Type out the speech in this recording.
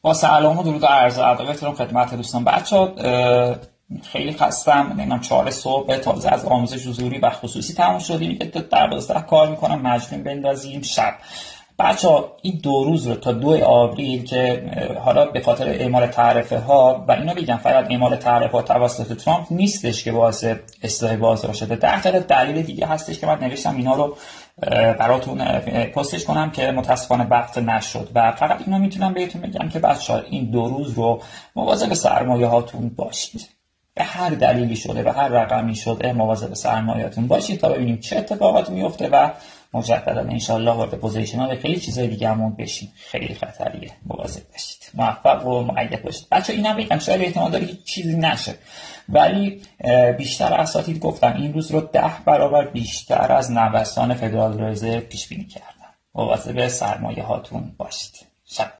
با سلام و درود و عرض ادب و احترام خدمت دوستان. بچه‌ها خیلی خستم، نمیدونم 4 صبح تازه از آموزش حضوری و خصوصی تموم شدیم، در 12 کار میکنم مجموع بندازیم شب. بچه‌ها این 2 روز رو تا 2 آوریل که حالا به خاطر اعمال تعرفه ها و اینا بگم فقط اعمال تعرفه ها توسط ترامپ نیستش که باعث اصلاح بازار شده، در حال دلیل دیگه هستش که من نوشتم اینا رو براتون پستش کنم که متاسفانه وقت نشد و فقط اینو میتونم بهتون بگم که بچه‌ها این 2 روز رو مواظب سرمایه هاتون باشید. به هر دلیلی شده به هر رقمی شده مواظب سرمایه‌تون باشید تا ببینیم چه اتفاقاتی میفته و مجددا انشالله وارد پوزیشن ها و خیلی چیزای دیگه همون بشین. خیلی خطریه، مواظب باشید. موفق و مؤید باشید. بچه اینا بگم شاید احتمال داره هیچ چیزی نشه، ولی بیشتر اساتید گفتن این روز رو 10 برابر بیشتر از نوسان فدرال رزرو پیش بینی کردن. مواظب سرمایه هاتون باشید. شب